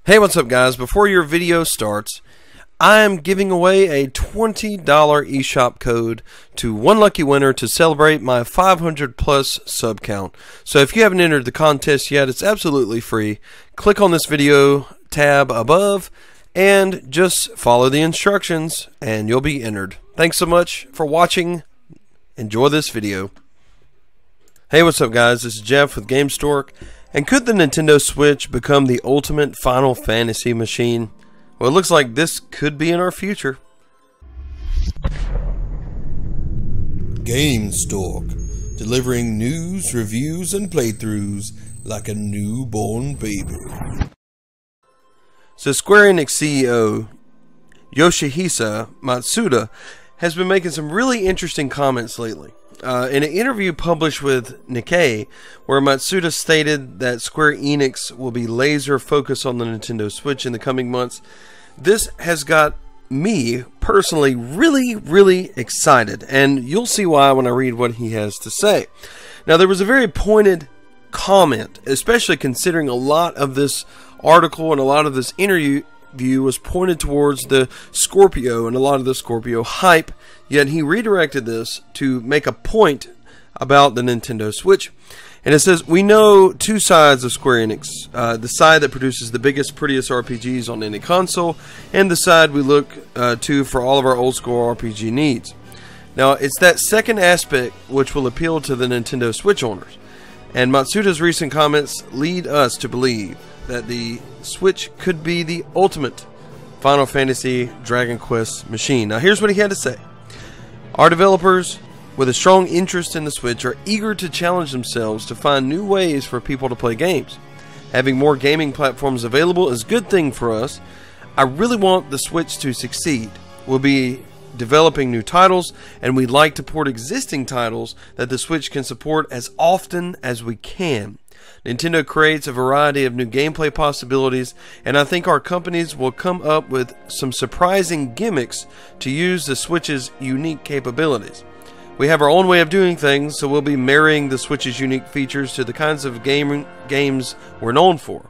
Hey, what's up guys? Before your video starts, I am giving away a $20 eShop code to one lucky winner to celebrate my 500 plus sub count. So if you haven't entered the contest yet, it's absolutely free. Click on this video tab above and just follow the instructions and you'll be entered. Thanks so much for watching. Enjoy this video. Hey, what's up guys? This is Jeff with Gamestork. And could the Nintendo Switch become the ultimate Final Fantasy machine? Well, it looks like this could be in our future. Gamestork, delivering news, reviews, and playthroughs like a newborn baby. So Square Enix CEO Yoshihisa Matsuda has been making some really interesting comments lately. In an interview published with Nikkei, where Matsuda stated that Square Enix will be laser focused on the Nintendo Switch in the coming months, this has got me personally really excited, and you'll see why when I read what he has to say. Now, there was a very pointed comment, especially considering a lot of this article and a lot of this interview was pointed towards the Scorpio and a lot of the Scorpio hype, yet he redirected this to make a point about the Nintendo Switch. And it says, we know two sides of Square Enix, the side that produces the biggest, prettiest RPGs on any console, and the side we look to for all of our old school RPG needs. Now, it's that second aspect which will appeal to the Nintendo Switch owners, and Matsuda's recent comments lead us to believe that the Switch could be the ultimate Final Fantasy Dragon Quest machine. Now here's what he had to say. Our developers with a strong interest in the Switch are eager to challenge themselves to find new ways for people to play games. Having more gaming platforms available is a good thing for us. I really want the Switch to succeed. We'll be developing new titles, and we'd like to port existing titles that the Switch can support as often as we can. Nintendo creates a variety of new gameplay possibilities, and I think our companies will come up with some surprising gimmicks to use the Switch's unique capabilities. We have our own way of doing things, so we'll be marrying the Switch's unique features to the kinds of games we're known for.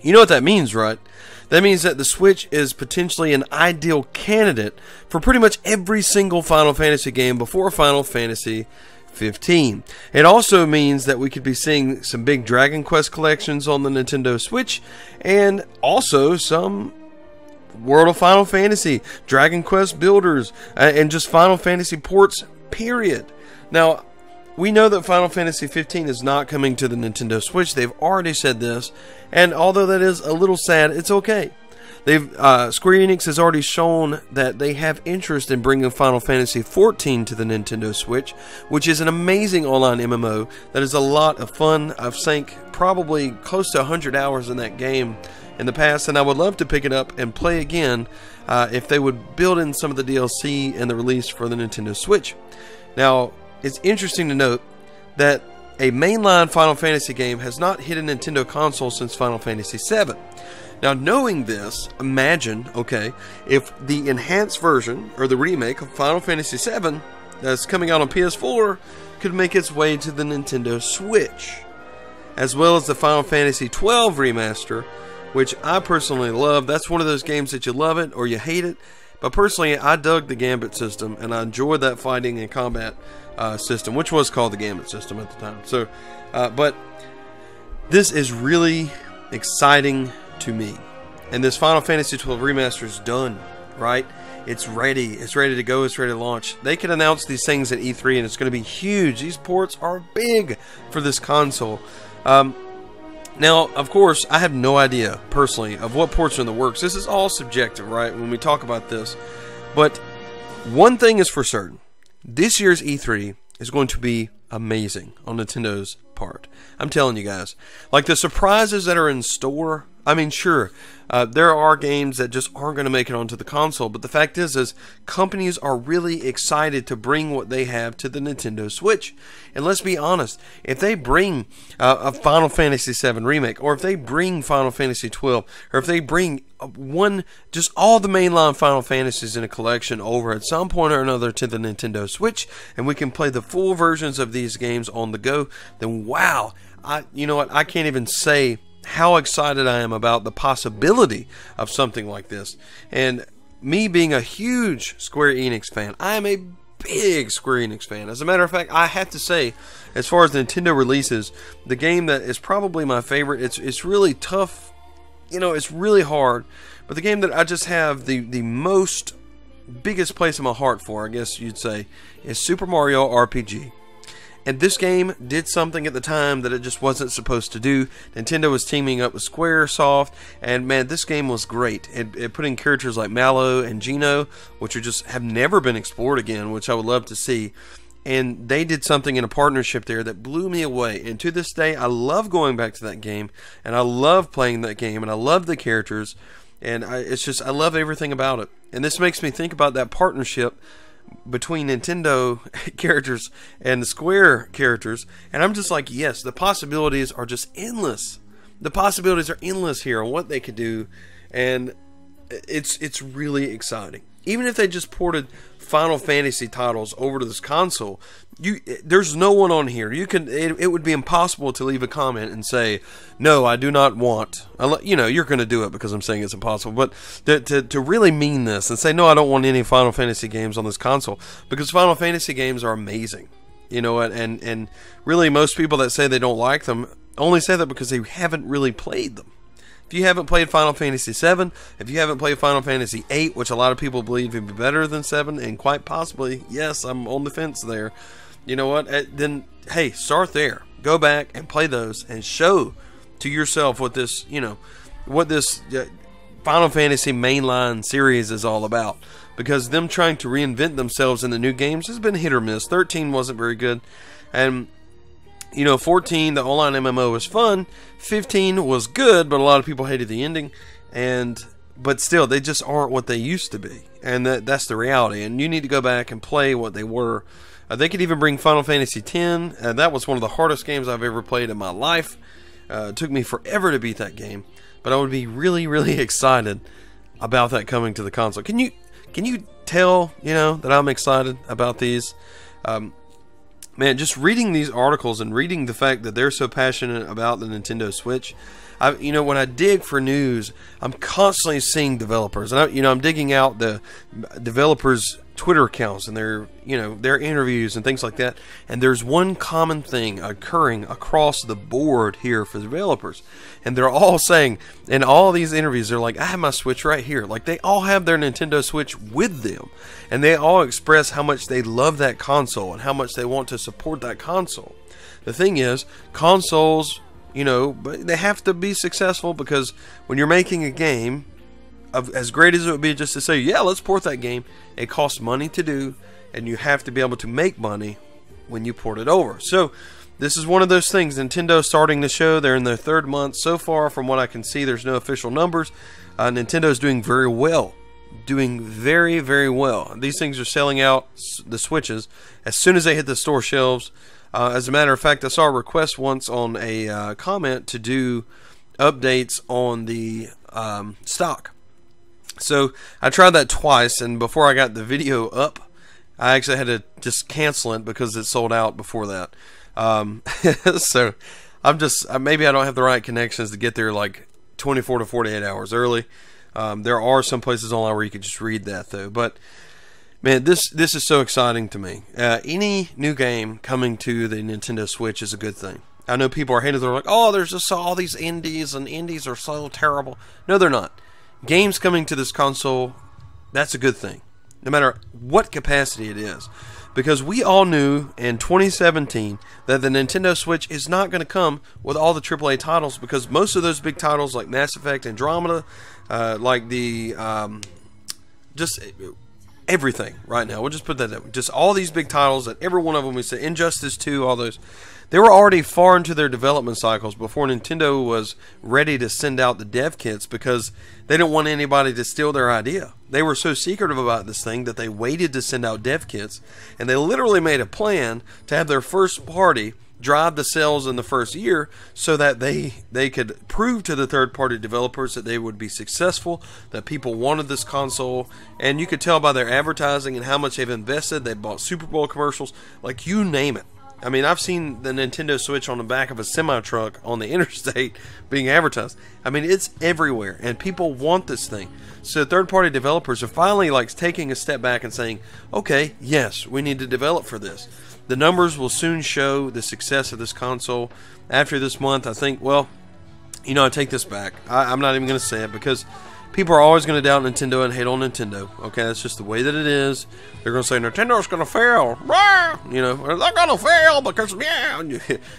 You know what that means, right? That means that the Switch is potentially an ideal candidate for pretty much every single Final Fantasy game before Final Fantasy 15. It also means that we could be seeing some big Dragon Quest collections on the Nintendo Switch, and also some World of Final Fantasy, Dragon Quest builders, and just Final Fantasy ports, period. Now, we know that Final Fantasy 15 is not coming to the Nintendo Switch. They've already said this, and although that is a little sad, it's okay. Square Enix has already shown that they have interest in bringing Final Fantasy 14 to the Nintendo Switch, which is an amazing online MMO that is a lot of fun. I've sank probably close to 100 hours in that game in the past, and I would love to pick it up and play again if they would build in some of the DLC and the release for the Nintendo Switch. Now, it's interesting to note that a mainline Final Fantasy game has not hit a Nintendo console since Final Fantasy VII. Now, knowing this, imagine, okay, if the enhanced version, or the remake of Final Fantasy VII that's coming out on PS4 could make its way to the Nintendo Switch, as well as the Final Fantasy XII remaster, which I personally love. That's one of those games that you love it or you hate it, but personally, I dug the Gambit system, and I enjoyed that fighting and combat system, which was called the Gambit system at the time. So, but this is really exciting to me, and this Final Fantasy XII remaster is done, right? It's ready to go, it's ready to launch. They can announce these things at E3 and it's going to be huge. These ports are big for this console. Now, of course, I have no idea personally of what ports are in the works. This is all subjective, right, when we talk about this, but one thing is for certain. This year's E3 is going to be amazing on Nintendo's part. I'm telling you guys, like the surprises that are in store. I mean, sure, there are games that just aren't going to make it onto the console, but the fact is companies are really excited to bring what they have to the Nintendo Switch. And let's be honest, if they bring a Final Fantasy VII remake, or if they bring Final Fantasy XII, or if they bring just all the mainline Final Fantasies in a collection over at some point or another to the Nintendo Switch, and we can play the full versions of these games on the go, then wow, you know what, I can't even say how excited I am about the possibility of something like this. And me being a huge Square Enix fan, I am a big Square Enix fan. As a matter of fact, I have to say, as far as Nintendo releases, the game that is probably my favorite, it's really tough, you know, it's really hard, but the game that I just have the most biggest place in my heart for, I guess you'd say, is Super Mario RPG. And this game did something at the time that it just wasn't supposed to do. Nintendo was teaming up with Squaresoft, and man, this game was great. It put in characters like Mallow and Geno, which are just have never been explored again, which I would love to see. And they did something in a partnership there that blew me away. And to this day, I love going back to that game, and I love playing that game, and I love the characters, and I love everything about it. And this makes me think about that partnership between Nintendo characters and the Square characters, and I'm just like, yes, the possibilities are just endless. The possibilities are endless here on what they could do, and it's really exciting. Even if they just ported Final Fantasy titles over to this console, there's no one on here. It would be impossible to leave a comment and say, no, I do not want. You know, you're going to do it because I'm saying it's impossible. But to really mean this and say, no, I don't want any Final Fantasy games on this console, because Final Fantasy games are amazing. You know what? And really, most people that say they don't like them only say that because they haven't really played them. If you haven't played Final Fantasy VII, if you haven't played Final Fantasy VIII, which a lot of people believe would be better than 7, and quite possibly, yes, I'm on the fence there. You know what? Then, hey, start there. Go back and play those and show to yourself what this, Final Fantasy mainline series is all about. Because them trying to reinvent themselves in the new games has been hit or miss. 13 wasn't very good. And 14, the online MMO was fun. 15 was good, but a lot of people hated the ending. But still, they just aren't what they used to be. And that's the reality. And you need to go back and play what they were. They could even bring Final Fantasy X. That was one of the hardest games I've ever played in my life. It took me forever to beat that game. But I would be really, really excited about that coming to the console. Can you tell, that I'm excited about these? Man, just reading these articles and reading the fact that they're so passionate about the Nintendo Switch, when I dig for news, I'm constantly seeing developers, and I'm digging out the developers' Twitter accounts and their interviews and things like that. And there's one common thing occurring across the board here for developers, and they're all saying in all these interviews, they're like, I have my Switch right here. Like, they all have their Nintendo Switch with them, and they all express how much they love that console and how much they want to support that console. The thing is, consoles, they have to be successful, because when you're making a game, as great as it would be just to say, yeah, let's port that game, it costs money to do, and you have to be able to make money when you port it over. So this is one of those things. Nintendo starting the show, they're in their 3rd month. So far, from what I can see, there's no official numbers. Nintendo's doing very well. Doing very, very well. These things are selling out, the Switches, as soon as they hit the store shelves. As a matter of fact, I saw a request once on a comment to do updates on the stock. So I tried that twice, and before I got the video up, I actually had to just cancel it because it sold out before that. So maybe I don't have the right connections to get there like 24 to 48 hours early. There are some places online where you can just read that, though. But man, this is so exciting to me. Any new game coming to the Nintendo Switch is a good thing. I know people are hating. They're like, oh, there's just all these indies, and indies are so terrible. No, they're not. Games coming to this console, that's a good thing, no matter what capacity it is. Because we all knew in 2017 that the Nintendo Switch is not going to come with all the AAA titles, because most of those big titles like Mass Effect, Andromeda, like the just everything right now, we'll just put that up. Just all these big titles, that every one of them, we said Injustice 2, all those, they were already far into their development cycles before Nintendo was ready to send out the dev kits, because they didn't want anybody to steal their idea. They were so secretive about this thing that they waited to send out dev kits, and they literally made a plan to have their first party drive the sales in the first year, so that they could prove to the third-party developers that they would be successful, that people wanted this console. And you could tell by their advertising and how much they've invested. They bought Super Bowl commercials, like, you name it. I mean, I've seen the Nintendo Switch on the back of a semi-truck on the interstate being advertised. I mean, it's everywhere, and people want this thing. So third-party developers are finally like taking a step back and saying, okay, yes, we need to develop for this. The numbers will soon show the success of this console. After this month, I think, well, you know, I take this back. I'm not even going to say it because people are always going to doubt Nintendo and hate on Nintendo. Okay, that's just the way that it is. They're going to say Nintendo's going to fail. You know, or they're going to fail because, yeah,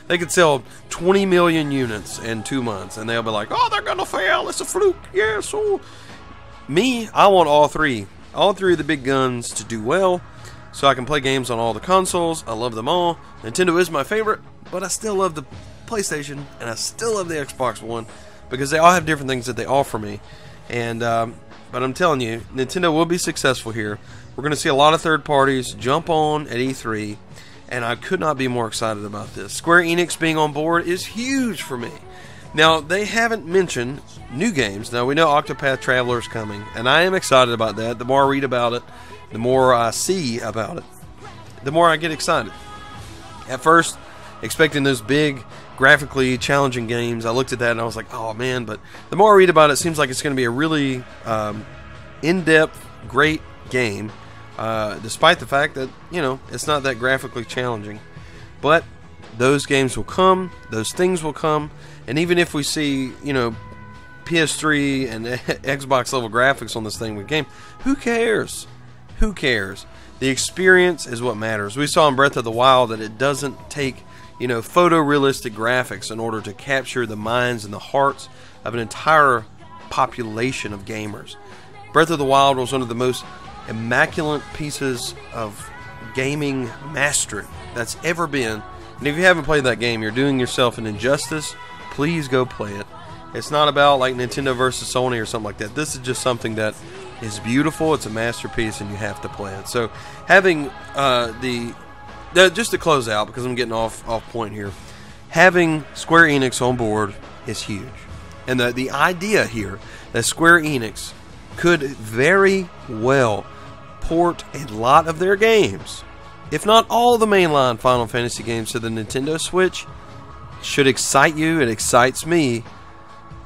they could sell 20 million units in 2 months, and they'll be like, oh, they're going to fail. It's a fluke. Yeah, so me, I want all three of the big guns to do well so I can play games on all the consoles. I love them all. Nintendo is my favorite, but I still love the PlayStation, and I still love the Xbox One because they all have different things that they offer me. And but I'm telling you, Nintendo will be successful here. We're going to see a lot of third parties jump on at E3, and I could not be more excited about this. Square Enix being on board is huge for me. Now, they haven't mentioned new games. Now, we know Octopath Traveler is coming, and I am excited about that. The more I read about it, the more I see about it, the more I get excited. At first, expecting those big, graphically challenging games, I looked at that and I was like, oh man, but the more I read about it, it seems like it's going to be a really in-depth, great game, despite the fact that, you know, it's not that graphically challenging. But those games will come, those things will come, and even if we see, you know, PS3 and Xbox level graphics on this thing with game, who cares? Who cares? The experience is what matters. We saw in Breath of the Wild that it doesn't take, you know, photorealistic graphics in order to capture the minds and the hearts of an entire population of gamers. Breath of the Wild was one of the most immaculate pieces of gaming mastery that's ever been. And if you haven't played that game, you're doing yourself an injustice. Please go play it. It's not about like Nintendo versus Sony or something like that. This is just something that is beautiful. It's a masterpiece, and you have to play it. So having just to close out, because I'm getting off point here, having Square Enix on board is huge. And the idea here that Square Enix could very well port a lot of their games, if not all the mainline Final Fantasy games, to the Nintendo Switch should excite you. It excites me.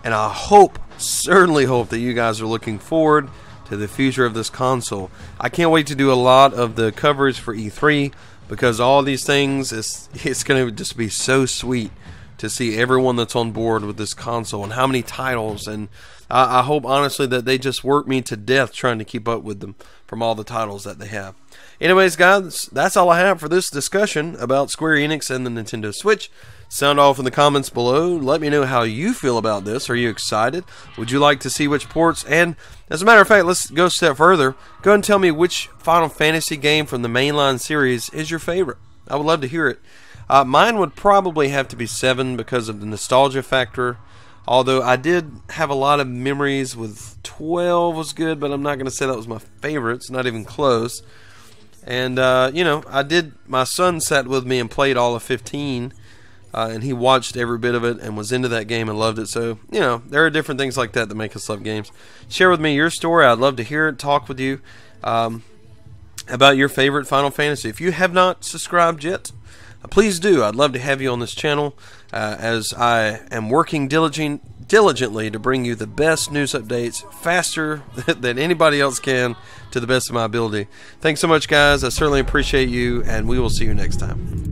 And I hope, certainly hope, that you guys are looking forward to the future of this console. I can't wait to do a lot of the coverage for E3, because all these things, it's going to just be so sweet to see everyone that's on board with this console and how many titles. And I hope, honestly, that they just work me to death trying to keep up with them from all the titles that they have. Anyways, guys, that's all I have for this discussion about Square Enix and the Nintendo Switch. Sound off in the comments below. Let me know how you feel about this. Are you excited? Would you like to see which ports? And as a matter of fact, let's go a step further. Go ahead and tell me which Final Fantasy game from the mainline series is your favorite. I would love to hear it. Mine would probably have to be 7 because of the nostalgia factor. Although I did have a lot of memories with 12 was good, but I'm not going to say that was my favorite. It's not even close. And, you know, my son sat with me and played all of 15. And he watched every bit of it and was into that game and loved it. So, you know, there are different things like that make us love games. Share with me your story. I'd love to hear it, talk with you about your favorite Final Fantasy. If you have not subscribed yet, please do. I'd love to have you on this channel as I am working diligently to bring you the best news updates faster than anybody else can, to the best of my ability. Thanks so much, guys. I certainly appreciate you, and we will see you next time.